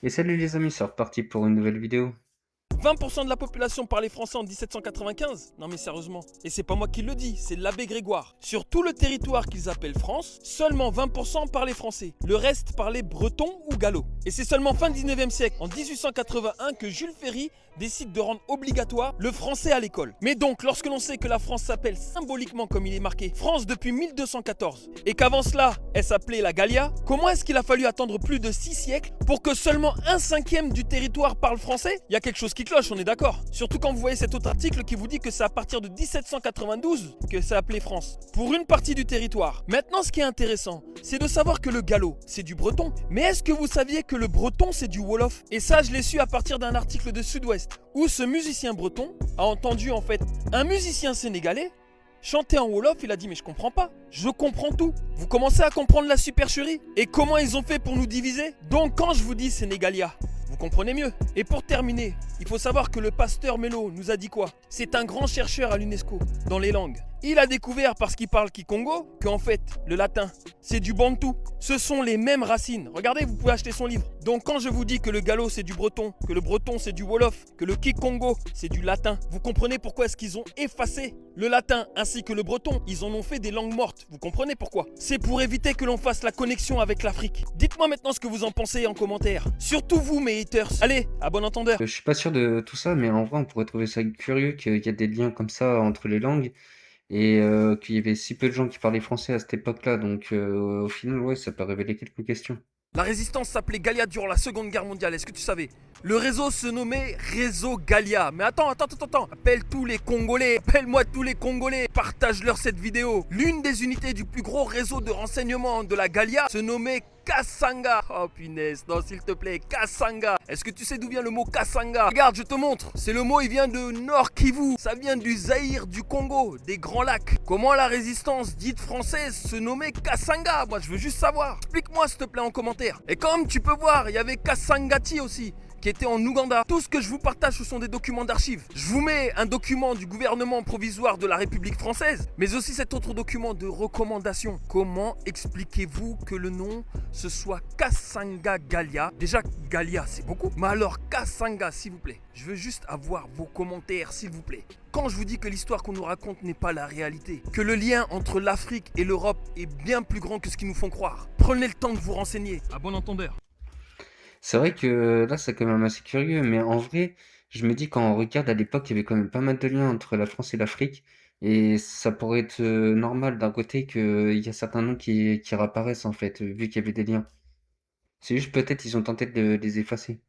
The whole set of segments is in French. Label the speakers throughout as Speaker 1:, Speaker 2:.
Speaker 1: Et salut les amis, c'est reparti pour une nouvelle vidéo.
Speaker 2: 20% de la population parlait français en 1795? Non mais sérieusement. Et c'est pas moi qui le dis, c'est l'abbé Grégoire. Sur tout le territoire qu'ils appellent France, seulement 20% parlaient français. Le reste parlait breton ou gallo. Et c'est seulement fin 19e siècle, en 1881, que Jules Ferry décide de rendre obligatoire le français à l'école. Mais donc, lorsque l'on sait que la France s'appelle symboliquement, comme il est marqué, France depuis 1214, et qu'avant cela, elle s'appelait la Gallia, comment est-ce qu'il a fallu attendre plus de 6 siècles pour que seulement 1/5 du territoire parle français? Il y a quelque chose qui cloche, on est d'accord. Surtout quand vous voyez cet autre article qui vous dit que c'est à partir de 1792 que c'est appelé France, pour une partie du territoire. Maintenant, ce qui est intéressant, c'est de savoir que le gallo, c'est du breton. Mais est-ce que vous saviez que le breton, c'est du wolof? Et ça, je l'ai su à partir d'un article de Sud-Ouest, où ce musicien breton a entendu en fait un musicien sénégalais chanter en wolof. Il a dit mais je comprends pas, je comprends tout. Vous commencez à comprendre la supercherie? Et comment ils ont fait pour nous diviser? Donc quand je vous dis Sénégalia, vous comprenez mieux. Et pour terminer, il faut savoir que le pasteur Melo nous a dit quoi? C'est un grand chercheur à l'UNESCO dans les langues. Il a découvert, parce qu'il parle Kikongo, qu'en fait, le latin, c'est du bantou. Ce sont les mêmes racines. Regardez, vous pouvez acheter son livre. Donc quand je vous dis que le gallo c'est du breton, que le breton c'est du wolof, que le Kikongo c'est du latin, vous comprenez pourquoi est-ce qu'ils ont effacé le latin ainsi que le breton? Ils en ont fait des langues mortes. Vous comprenez pourquoi? C'est pour éviter que l'on fasse la connexion avec l'Afrique. Dites-moi maintenant ce que vous en pensez en commentaire. Surtout vous, mes haters. Allez, à bon entendeur.
Speaker 1: Je suis pas sûr de tout ça, mais en vrai, on pourrait trouver ça curieux qu'il y a des liens comme ça entre les langues et qu'il y avait si peu de gens qui parlaient français à cette époque-là. Donc, au final, ouais, ça peut révéler quelques questions.
Speaker 2: La résistance s'appelait Gallia durant la Seconde Guerre mondiale, est-ce que tu savais? Le réseau se nommait Réseau Gallia. Mais attends. Appelle tous les Congolais, appelle-moi tous les Congolais, partage-leur cette vidéo. L'une des unités du plus gros réseau de renseignement de la Gallia se nommait Kasanga. Oh punaise, non s'il te plaît, Kasanga. Est-ce que tu sais d'où vient le mot Kasanga? Regarde, je te montre. C'est le mot, il vient de Nord Kivu. Ça vient du Zaïre, du Congo, des Grands Lacs. Comment la résistance dite française se nommait Kasanga? Moi je veux juste savoir. Explique-moi s'il te plaît en commentaire. Et comme tu peux voir, il y avait Kasangati aussi, qui était en Ouganda. Tout ce que je vous partage, ce sont des documents d'archives. Je vous mets un document du gouvernement provisoire de la République française, mais aussi cet autre document de recommandation. Comment expliquez-vous que le nom, ce soit Kasanga Gallia? Déjà, Gallia, c'est beaucoup. Mais alors, Kasanga, s'il vous plaît. Je veux juste avoir vos commentaires, s'il vous plaît. Quand je vous dis que l'histoire qu'on nous raconte n'est pas la réalité, que le lien entre l'Afrique et l'Europe est bien plus grand que ce qu'ils nous font croire, prenez le temps de vous renseigner. À bon entendeur.
Speaker 1: C'est vrai que là, c'est quand même assez curieux, mais en vrai, je me dis quand on regarde à l'époque, il y avait quand même pas mal de liens entre la France et l'Afrique, et ça pourrait être normal d'un côté qu'il y a certains noms qui réapparaissent en fait, vu qu'il y avait des liens. C'est juste peut-être ils ont tenté de les effacer.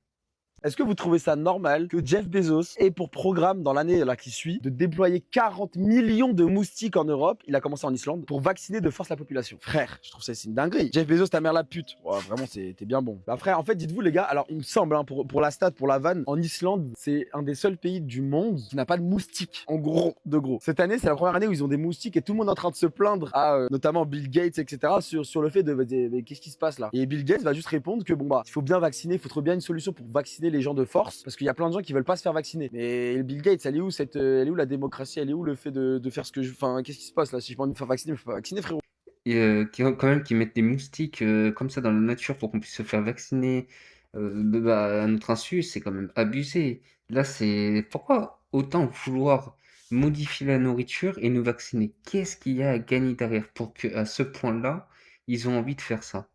Speaker 3: Est-ce que vous trouvez ça normal que Jeff Bezos ait pour programme dans l'année là qui suit de déployer 40 millions de moustiques en Europe? Il a commencé en Islande pour vacciner de force la population. Frère, je trouve ça c'est une dinguerie. Jeff Bezos, ta mère la pute. Ouais, vraiment, t'es bien bon. Bah frère, en fait, dites-vous les gars, alors il me semble, hein, pour la stat, pour la vanne, en Islande, c'est un des seuls pays du monde qui n'a pas de moustiques. En gros, de gros. Cette année, c'est la première année où ils ont des moustiques et tout le monde est en train de se plaindre à notamment Bill Gates, etc. sur le fait de qu'est-ce qui se passe là. Et Bill Gates va juste répondre que bon bah, il faut bien vacciner, il faut trouver bien une solution pour vacciner les gens de force, parce qu'il y a plein de gens qui veulent pas se faire vacciner. Mais Bill Gates, elle est où elle est où la démocratie, elle est où le fait de faire ce que je, enfin, qu'est-ce qui se passe là? Si je peux me faire vacciner, je me fais pas vacciner, frérot.
Speaker 1: Et quand même qu'ils mettent des moustiques comme ça dans la nature pour qu'on puisse se faire vacciner à notre insu, c'est quand même abusé. Là, c'est pourquoi autant vouloir modifier la nourriture et nous vacciner? Qu'est-ce qu'il y a à gagner derrière pour que à ce point-là, ils ont envie de faire ça?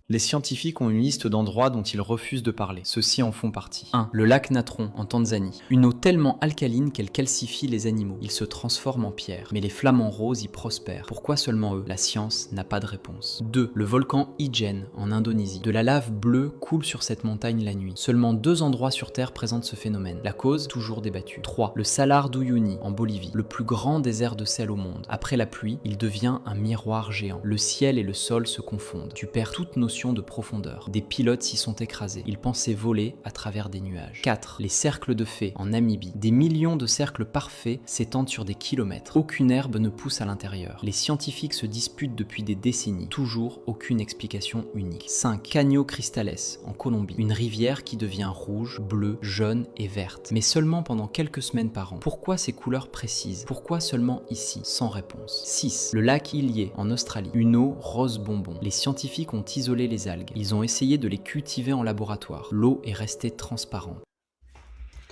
Speaker 4: Les scientifiques ont une liste d'endroits dont ils refusent de parler. Ceux-ci en font partie. 1. Le lac Natron, en Tanzanie. Une eau tellement alcaline qu'elle calcifie les animaux. Ils se transforment en pierre. Mais les flamants roses y prospèrent. Pourquoi seulement eux? La science n'a pas de réponse. 2. Le volcan Ijen, en Indonésie. De la lave bleue coule sur cette montagne la nuit. Seulement 2 endroits sur Terre présentent ce phénomène. La cause, toujours débattue. 3. Le Salar d'Uyuni, en Bolivie. Le plus grand désert de sel au monde. Après la pluie, il devient un miroir géant. Le ciel et le sol se confondent. Tu perds toute notion de profondeur. Des pilotes s'y sont écrasés. Ils pensaient voler à travers des nuages. 4. Les cercles de fées en Namibie. Des millions de cercles parfaits s'étendent sur des kilomètres. Aucune herbe ne pousse à l'intérieur. Les scientifiques se disputent depuis des décennies. Toujours aucune explication unique. 5. Caño Cristales en Colombie. Une rivière qui devient rouge, bleue, jaune et verte. Mais seulement pendant quelques semaines par an. Pourquoi ces couleurs précises? Pourquoi seulement ici? Sans réponse. 6. Le lac Ilié en Australie. Une eau rose bonbon. Les scientifiques ont isolé contrôler les algues. Ils ont essayé de les cultiver en laboratoire. L'eau est restée transparente.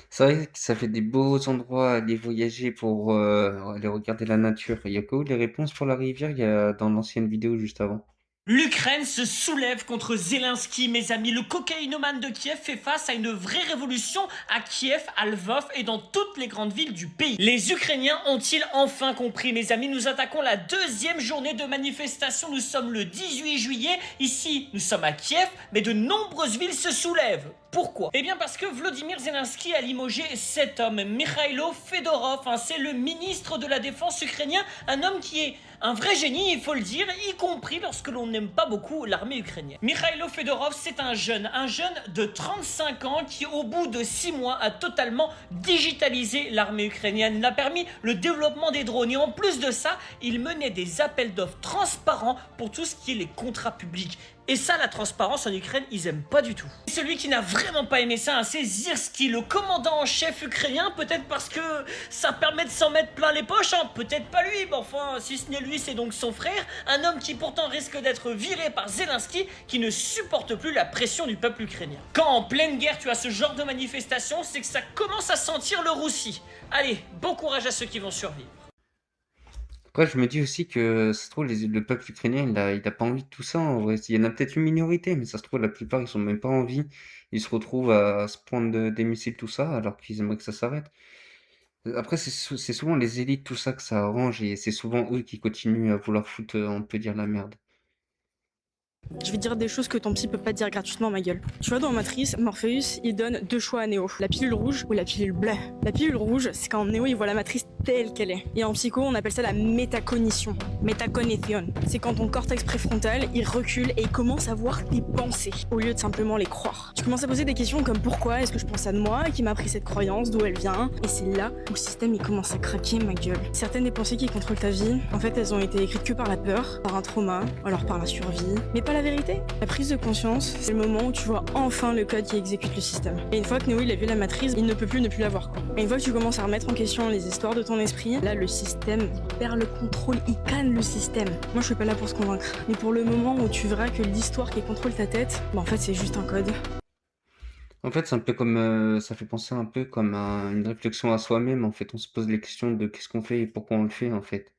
Speaker 1: C'est vrai que ça fait des beaux endroits à aller voyager pour aller regarder la nature. Il y a quoi les réponses pour la rivière? Il y a dans l'ancienne vidéo juste avant.
Speaker 5: L'Ukraine se soulève contre Zelensky, mes amis. Le cocaïnomane de Kiev fait face à une vraie révolution à Kiev, à Lvov et dans toutes les grandes villes du pays. Les Ukrainiens ont-ils enfin compris, mes amis? Nous attaquons la deuxième journée de manifestation. Nous sommes le 18 juillet. Ici, nous sommes à Kiev, mais de nombreuses villes se soulèvent. Pourquoi? Eh bien parce que Volodymyr Zelensky a limogé cet homme, Mikhailo Fedorov, c'est le ministre de la Défense ukrainien, un homme qui est un vrai génie, il faut le dire, y compris lorsque l'on n'aime pas beaucoup l'armée ukrainienne. Mikhailo Fedorov, c'est un jeune de 35 ans qui, au bout de 6 mois, a totalement digitalisé l'armée ukrainienne. Il a permis le développement des drones et en plus de ça, il menait des appels d'offres transparents pour tout ce qui est les contrats publics. Et ça, la transparence en Ukraine, ils aiment pas du tout. Celui qui n'a vraiment pas aimé ça, c'est Zyrski, le commandant en chef ukrainien, peut-être parce que ça permet de s'en mettre plein les poches, peut-être pas lui, mais enfin, si ce n'est lui, c'est donc son frère, un homme qui pourtant risque d'être viré par Zelensky, qui ne supporte plus la pression du peuple ukrainien. Quand en pleine guerre, tu as ce genre de manifestation, c'est que ça commence à sentir le roussi. Allez, bon courage à ceux qui vont survivre.
Speaker 1: Après, je me dis aussi que ça se trouve, le peuple ukrainien, il a pas envie de tout ça. En vrai, il y en a peut-être une minorité, mais ça se trouve, la plupart, ils ont même pas envie. Ils se retrouvent à se prendre des missiles, tout ça, alors qu'ils aimeraient que ça s'arrête. Après, c'est souvent les élites, tout ça, que ça arrange, et c'est souvent eux qui continuent à vouloir foutre, on peut dire, la merde.
Speaker 6: Je vais dire des choses que ton psy peut pas dire gratuitement, ma gueule. Tu vois, dans Matrice, Morpheus, il donne 2 choix à Neo. La pilule rouge ou la pilule bleue. La pilule rouge, c'est quand Neo, il voit la matrice telle qu'elle est. Et en psycho, on appelle ça la métacognition. Métacognition. C'est quand ton cortex préfrontal, il recule et il commence à voir tes pensées, au lieu de simplement les croire. Tu commences à poser des questions comme pourquoi est-ce que je pense ça de moi, qui m'a appris cette croyance, d'où elle vient. Et c'est là où le système, il commence à craquer, ma gueule. Certaines des pensées qui contrôlent ta vie, en fait, elles ont été écrites que par la peur, par un trauma, alors par la survie, mais pas la vérité. La prise de conscience, c'est le moment où tu vois enfin le code qui exécute le système. Et une fois que Neo il a vu la matrice, il ne peut plus ne plus la voir, quoi. Et une fois que tu commences à remettre en question les histoires de ton esprit, là le système il perd le contrôle, il canne le système. Moi je suis pas là pour se convaincre, mais pour le moment où tu verras que l'histoire qui contrôle ta tête, en fait c'est juste un code.
Speaker 1: En fait, c'est un peu comme, ça fait penser un peu comme à une réflexion à soi-même. En fait, on se pose les questions de qu'est-ce qu'on fait et pourquoi on le fait, en fait.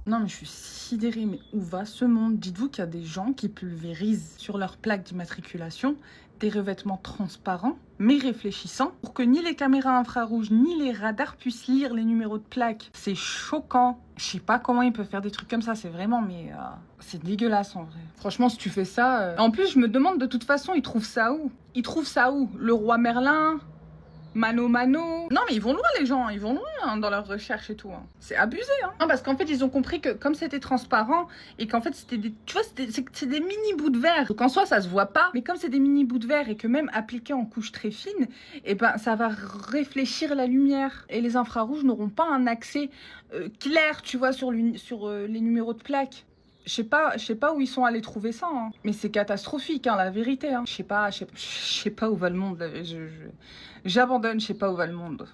Speaker 7: Non, mais je suis sidérée, mais où va ce monde? Dites-vous qu'il y a des gens qui pulvérisent sur leur plaque d'immatriculation des revêtements transparents, mais réfléchissants, pour que ni les caméras infrarouges ni les radars puissent lire les numéros de plaque. C'est choquant. Je sais pas comment ils peuvent faire des trucs comme ça, c'est vraiment, mais c'est dégueulasse en vrai. Franchement, si tu fais ça... En plus, je me demande de toute façon, ils trouvent ça où? Ils trouvent ça où? Le roi Merlin? Mano Mano. Non mais ils vont loin les gens, ils vont loin dans leurs recherches et tout. C'est abusé Non, parce qu'en fait ils ont compris que comme c'était transparent et qu'en fait c'était des... Tu vois, c'est des mini bouts de verre. Donc en soi ça se voit pas, mais comme c'est des mini bouts de verre et que même appliqué en couche très fine, et ben ça va réfléchir la lumière. Et les infrarouges n'auront pas un accès clair, tu vois, sur les numéros de plaques. Je sais pas où ils sont allés trouver ça, mais c'est catastrophique, la vérité. Je sais pas où va le monde. J'abandonne, je sais pas où va le monde.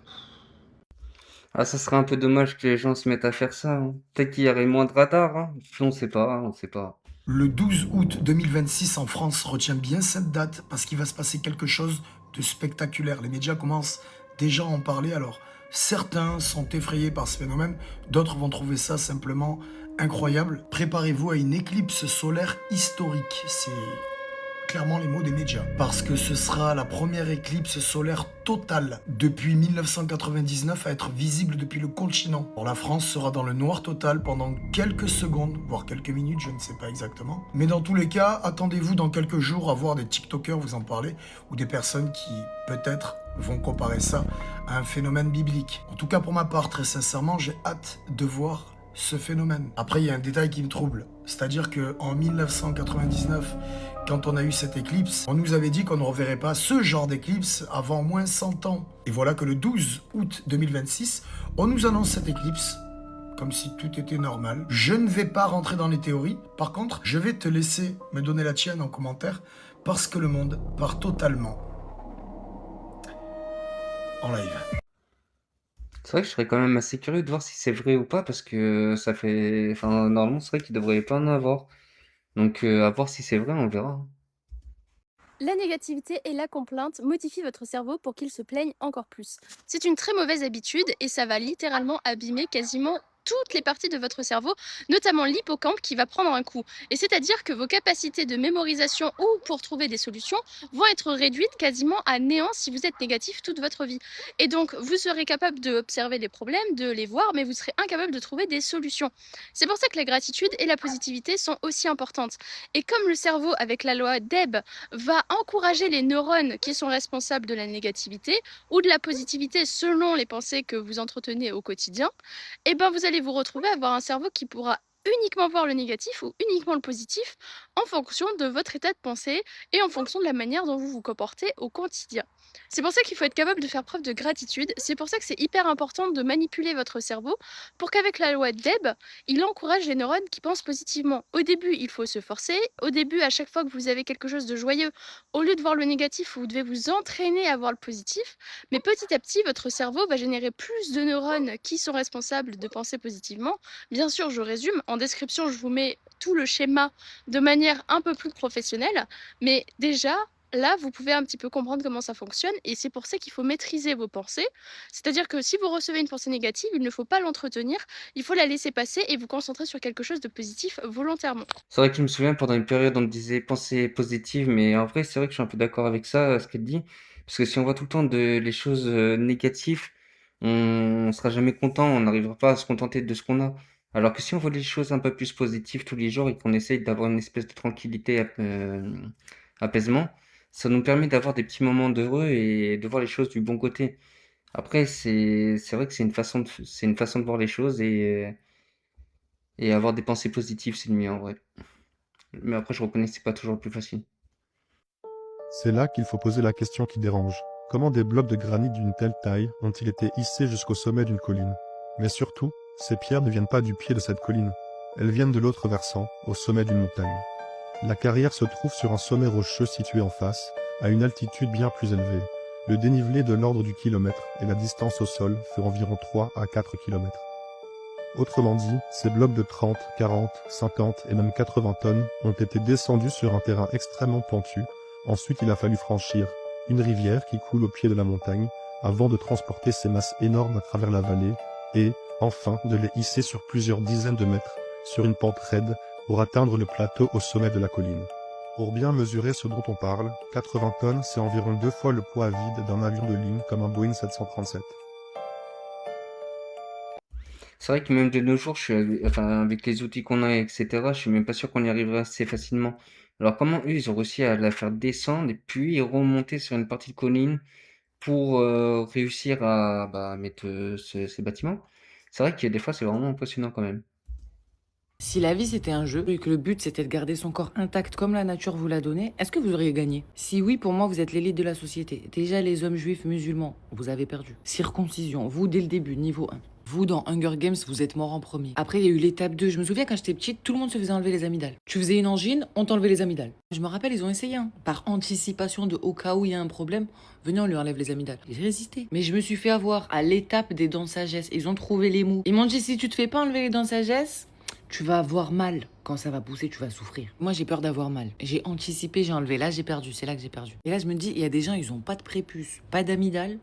Speaker 1: Ah, ça serait un peu dommage que les gens se mettent à faire ça, hein. Peut-être qu'il y aurait moins de radars, hein. On sait pas, on sait pas.
Speaker 8: Le 12 août 2026 en France retient bien cette date parce qu'il va se passer quelque chose de spectaculaire. Les médias commencent déjà à en parler, alors certains sont effrayés par ce phénomène, d'autres vont trouver ça simplement incroyable. Préparez-vous à une éclipse solaire historique, c'est clairement les mots des médias, parce que ce sera la première éclipse solaire totale depuis 1999 à être visible depuis le continent. Alors, la France sera dans le noir total pendant quelques secondes, voire quelques minutes, je ne sais pas exactement. Mais dans tous les cas, attendez-vous dans quelques jours à voir des TikTokers vous en parler, ou des personnes qui, peut-être, vont comparer ça à un phénomène biblique. En tout cas, pour ma part, très sincèrement, j'ai hâte de voir ce phénomène. Après, il y a un détail qui me trouble, c'est-à-dire qu'en 1999, quand on a eu cette éclipse, on nous avait dit qu'on ne reverrait pas ce genre d'éclipse avant moins 100 ans. Et voilà que le 12 août 2026, on nous annonce cette éclipse, comme si tout était normal. Je ne vais pas rentrer dans les théories, par contre, je vais te laisser me donner la tienne en commentaire, parce que le monde part totalement en live.
Speaker 1: C'est vrai que je serais quand même assez curieux de voir si c'est vrai ou pas, parce que ça fait... Enfin, normalement, c'est vrai qu'il devrait pas en avoir. Donc à voir si c'est vrai, on verra, hein.
Speaker 9: La négativité et la complainte modifient votre cerveau pour qu'il se plaigne encore plus. C'est une très mauvaise habitude et ça va littéralement abîmer quasiment toutes les parties de votre cerveau, notamment l'hippocampe qui va prendre un coup. Et c'est-à-dire que vos capacités de mémorisation ou pour trouver des solutions vont être réduites quasiment à néant si vous êtes négatif toute votre vie. Et donc, vous serez capable d'observer les problèmes, de les voir, mais vous serez incapable de trouver des solutions. C'est pour ça que la gratitude et la positivité sont aussi importantes. Et comme le cerveau, avec la loi d'Hebb, va encourager les neurones qui sont responsables de la négativité ou de la positivité selon les pensées que vous entretenez au quotidien, et ben vous allez vous retrouver à avoir un cerveau qui pourra uniquement voir le négatif ou uniquement le positif en fonction de votre état de pensée et en fonction de la manière dont vous vous comportez au quotidien. C'est pour ça qu'il faut être capable de faire preuve de gratitude, c'est pour ça que c'est hyper important de manipuler votre cerveau pour qu'avec la loi d'Hebb, il encourage les neurones qui pensent positivement. Au début, il faut se forcer, au début, à chaque fois que vous avez quelque chose de joyeux, au lieu de voir le négatif, vous devez vous entraîner à voir le positif, mais petit à petit, votre cerveau va générer plus de neurones qui sont responsables de penser positivement. Bien sûr, je résume, en description, je vous mets tout le schéma de manière un peu plus professionnelle, mais déjà, là, vous pouvez un petit peu comprendre comment ça fonctionne et c'est pour ça qu'il faut maîtriser vos pensées. C'est-à-dire que si vous recevez une pensée négative, il ne faut pas l'entretenir, il faut la laisser passer et vous concentrer sur quelque chose de positif volontairement.
Speaker 1: C'est vrai que je me souviens pendant une période, on me disait: «Pensez positive», mais en vrai, c'est vrai que je suis un peu d'accord avec ça, ce qu'elle dit. Parce que si on voit tout le temps les choses, négatives, on sera jamais content, on n'arrivera pas à se contenter de ce qu'on a. Alors que si on voit les choses un peu plus positives tous les jours et qu'on essaye d'avoir une espèce de tranquillité, apaisement, ça nous permet d'avoir des petits moments d'heureux et de voir les choses du bon côté. Après, c'est vrai que c'est une façon de voir les choses et avoir des pensées positives, c'est le mieux en vrai. Mais après, je reconnais que c'est pas toujours le plus facile.
Speaker 10: C'est là qu'il faut poser la question qui dérange. Comment des blocs de granit d'une telle taille ont-ils été hissés jusqu'au sommet d'une colline? Mais surtout, ces pierres ne viennent pas du pied de cette colline. Elles viennent de l'autre versant, au sommet d'une montagne. La carrière se trouve sur un sommet rocheux situé en face, à une altitude bien plus élevée. Le dénivelé de l'ordre du kilomètre et la distance au sol fait environ 3 à 4 kilomètres. Autrement dit, ces blocs de 30, 40, 50 et même 80 tonnes ont été descendus sur un terrain extrêmement pentu. Ensuite, il a fallu franchir une rivière qui coule au pied de la montagne avant de transporter ces masses énormes à travers la vallée et, enfin, de les hisser sur plusieurs dizaines de mètres sur une pente raide pour atteindre le plateau au sommet de la colline. Pour bien mesurer ce dont on parle, 80 tonnes, c'est environ 2 fois le poids à vide d'un avion de ligne comme un Boeing 737.
Speaker 1: C'est vrai que même de nos jours, enfin, avec les outils qu'on a, etc., je suis même pas sûr qu'on y arriverait assez facilement. Alors comment eux, ils ont réussi à la faire descendre et puis remonter sur une partie de colline pour réussir à mettre ces bâtiments? C'est vrai que des fois, c'est vraiment impressionnant quand même.
Speaker 11: Si la vie c'était un jeu et que le but c'était de garder son corps intact comme la nature vous l'a donné, est-ce que vous auriez gagné? Si oui, pour moi vous êtes l'élite de la société. Déjà les hommes juifs musulmans, vous avez perdu. Circoncision, vous dès le début, niveau 1. Vous dans Hunger Games, vous êtes mort en premier. Après il y a eu l'étape 2. Je me souviens quand j'étais petite, tout le monde se faisait enlever les amygdales. Tu faisais une angine, on t'enlevait les amygdales. Je me rappelle, ils ont essayé, hein. Par anticipation de au cas où il y a un problème, venez on lui enlève les amygdales. J'ai résisté. Mais je me suis fait avoir à l'étape des dents de sagesse. Ils ont trouvé les mous. Ils m'ont dit si tu te fais pas enlever les dents de sagesse, tu vas avoir mal. Quand ça va pousser, tu vas souffrir. Moi, j'ai peur d'avoir mal. J'ai anticipé, j'ai enlevé. Là, j'ai perdu. C'est là que j'ai perdu. Et là, je me dis, il y a des gens, ils ont pas de prépuce, pas d'amygdale,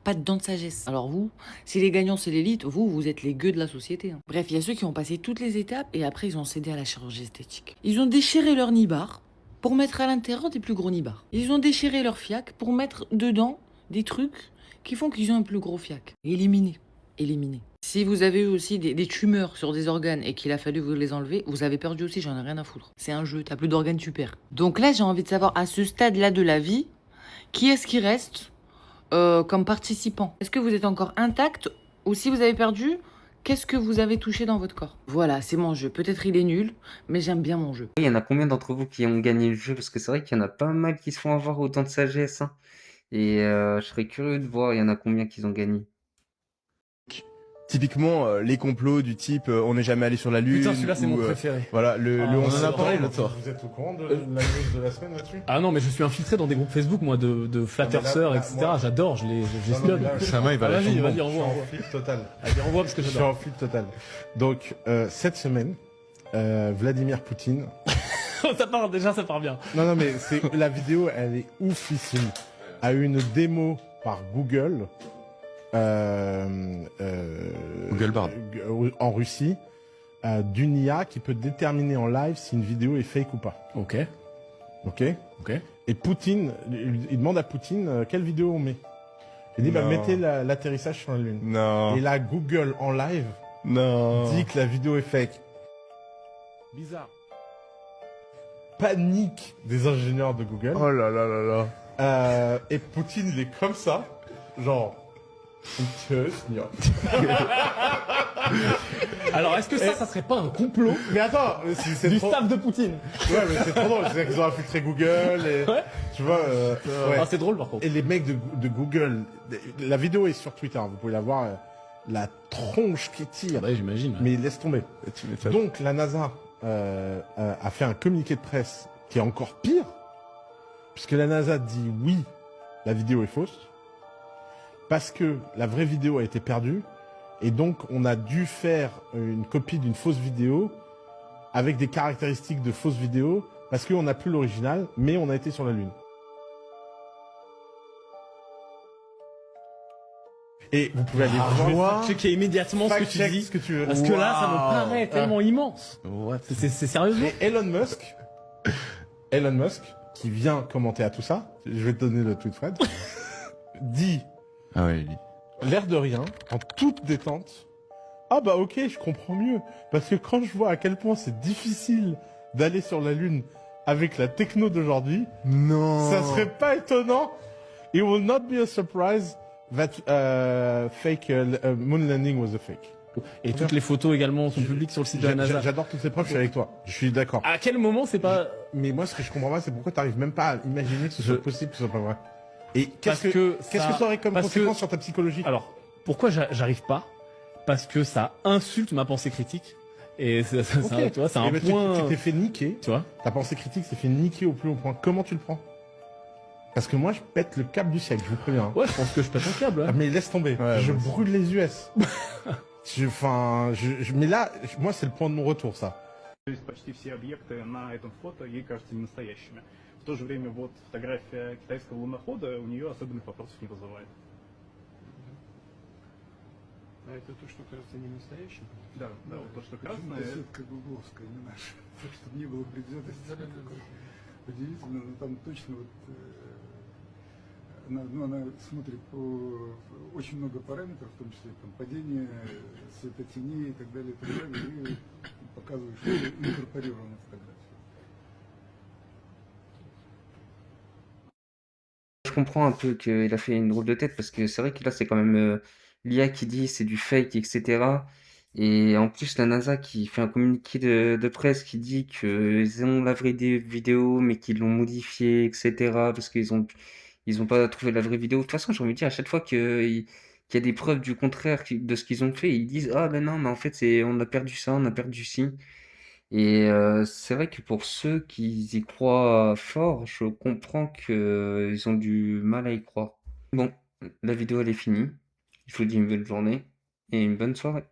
Speaker 11: pas de dents de sagesse. Alors vous, si les gagnants, c'est l'élite, vous êtes les gueux de la société, hein. Bref, il y a ceux qui ont passé toutes les étapes et après, ils ont cédé à la chirurgie esthétique. Ils ont déchiré leur nibar pour mettre à l'intérieur des plus gros nibards. Ils ont déchiré leur fiac pour mettre dedans des trucs qui font qu'ils ont un plus gros fiac. Éliminé. Si vous avez eu aussi des tumeurs sur des organes et qu'il a fallu vous les enlever, vous avez perdu aussi, j'en ai rien à foutre. C'est un jeu, t'as plus d'organes, tu perds. Donc là, j'ai envie de savoir, à ce stade-là de la vie, qui est-ce qui reste comme participant? Est-ce que vous êtes encore intact? Ou si vous avez perdu, qu'est-ce que vous avez touché dans votre corps? Voilà, c'est mon jeu. Peut-être il est nul, mais j'aime bien mon jeu.
Speaker 1: Il y en a combien d'entre vous qui ont gagné le jeu? Parce que c'est vrai qu'il y en a pas mal qui se font avoir autant de sagesse, hein. Et je serais curieux de voir, il y en a combien qui ont gagné.
Speaker 12: Typiquement, les complots du type on n'est jamais allé sur la Lune.
Speaker 13: Putain, celui-là, c'est mon
Speaker 12: ou,
Speaker 13: préféré.
Speaker 12: Voilà, le
Speaker 13: on
Speaker 12: 11
Speaker 13: en a parlé
Speaker 12: septembre.
Speaker 13: l'autre soir.
Speaker 14: Vous êtes au courant de la news de la semaine là-dessus?
Speaker 13: Ah non, mais je suis infiltré dans des groupes Facebook, moi, de flatterseurs, etc.
Speaker 14: moi-
Speaker 13: J'adore, je les espionne.
Speaker 14: Sama, il va la
Speaker 13: Vas-y,
Speaker 14: chanter.
Speaker 13: vas-y,
Speaker 14: Je suis
Speaker 13: renvoie.
Speaker 14: en flip total.
Speaker 13: Allez, renvoie parce que
Speaker 14: Je suis
Speaker 13: j'adore.
Speaker 14: en flip total. Donc, cette semaine, Vladimir Poutine
Speaker 13: Déjà, ça part bien.
Speaker 14: Non, non, mais la vidéo, elle est oufissime. A eu une démo par Google.
Speaker 12: Google Bard.
Speaker 14: En Russie. D'une IA qui peut déterminer en live si une vidéo est fake ou pas.
Speaker 13: Ok.
Speaker 14: Ok.
Speaker 13: Ok.
Speaker 14: Et Poutine, il demande à Poutine quelle vidéo on met. Il dit, bah,
Speaker 12: Non.
Speaker 14: mettez l'atterrissage sur la Lune.
Speaker 12: Non.
Speaker 14: Et là, Google, en live,
Speaker 12: Non.
Speaker 14: dit que la vidéo est fake. Bizarre. Panique des ingénieurs de Google.
Speaker 12: Oh là là là là.
Speaker 14: Et Poutine, il est comme ça. Genre...
Speaker 13: Alors, est-ce que ça serait pas un complot
Speaker 14: Mais attends, c'est
Speaker 13: du
Speaker 14: trop...
Speaker 13: staff de Poutine?
Speaker 14: Ouais, mais c'est trop drôle. C'est-à-dire qu'ils ont infiltré Google et...
Speaker 13: Ouais.
Speaker 14: Tu vois... ouais.
Speaker 13: Ah, c'est drôle, par contre.
Speaker 14: Et les mecs de Google... La vidéo est sur Twitter, hein, vous pouvez la voir. La tronche qui tire.
Speaker 13: Ouais, j'imagine.
Speaker 14: Mais laisse tomber. Donc, la NASA a fait un communiqué de presse qui est encore pire. Puisque la NASA dit oui, la vidéo est fausse. Parce que la vraie vidéo a été perdue. Et donc, on a dû faire une copie d'une fausse vidéo avec des caractéristiques de fausse vidéo parce qu'on n'a plus l'original, mais on a été sur la Lune. Et vous pouvez aller voir...
Speaker 13: checker immédiatement ce que tu dis.
Speaker 14: Ce que tu veux.
Speaker 13: Parce que là, ça me paraît tellement immense. C'est sérieux?
Speaker 14: Et Elon Musk, qui vient commenter à tout ça, je vais te donner le tweet Fred, dit...
Speaker 12: Ah ouais, lui.
Speaker 14: L'air de rien, en toute détente. Ah bah ok, je comprends mieux. Parce que quand je vois à quel point c'est difficile d'aller sur la Lune avec la techno d'aujourd'hui,
Speaker 12: Non.
Speaker 14: ça serait pas étonnant. It will not be a surprise that moon landing was a fake.
Speaker 13: Et toutes les photos également sont publiques sur le site de la NASA.
Speaker 14: J'adore toutes ces preuves, je suis avec toi. Je suis d'accord.
Speaker 13: À quel moment c'est pas...
Speaker 14: Mais moi, ce que je comprends pas, c'est pourquoi t'arrives même pas à imaginer que ce soit possible, que ce soit pas vrai. Et
Speaker 13: Parce
Speaker 14: qu'est-ce
Speaker 13: que
Speaker 14: ça aurait comme
Speaker 13: parce
Speaker 14: conséquence
Speaker 13: que-
Speaker 14: sur ta psychologie?
Speaker 13: Alors, pourquoi j'arrive pas? Parce que ça insulte ma pensée critique. Et ça,
Speaker 14: Ok.
Speaker 13: tu vois, c'est
Speaker 14: Eh
Speaker 13: un
Speaker 14: ben,
Speaker 13: point...
Speaker 14: Tu t'es fait niquer.
Speaker 13: Tu vois?
Speaker 14: Ta pensée critique s'est fait niquer au plus haut point. Comment tu le prends? Parce que moi, je pète le câble du siècle, je vous préviens.
Speaker 13: Ouais, je pense que je pète un câble.
Speaker 14: Ah, mais laisse tomber.
Speaker 12: Ouais,
Speaker 14: je
Speaker 12: moi aussi.
Speaker 14: brûle les US. Mais là, moi, c'est le point de mon retour, ça.
Speaker 15: Почти все объекты на этом фото ей кажутся ненастоящими. В то же время вот фотография китайского лунохода у нее особенных вопросов не вызывает.
Speaker 16: А это то, что кажется не настоящим?
Speaker 15: Да, да, вот то, что
Speaker 16: Почему
Speaker 15: красное.
Speaker 16: беседка гугловская, не наша. Так, чтобы не было предвзятости. Удивительно, но там точно вот она смотрит по очень много параметров, в том числе там падение светотеней и так далее, и показывает, что это инкорпорирована фотография.
Speaker 1: Je comprends un peu qu'il a fait une drôle de tête parce que c'est vrai que là, c'est quand même l'IA qui dit c'est du fake, etc. Et en plus, la NASA qui fait un communiqué de presse qui dit qu'ils ont la vraie vidéo, mais qu'ils l'ont modifiée, etc. Parce ils ont pas trouvé la vraie vidéo. De toute façon, j'ai envie de dire, à chaque fois qu'il y a des preuves du contraire de ce qu'ils ont fait, ils disent ah ben non, mais en fait, on a perdu ça, on a perdu ci. Et c'est vrai que pour ceux qui y croient fort, je comprends qu'ils ont du mal à y croire. Bon, la vidéo elle est finie. Je vous dis une bonne journée et une bonne soirée.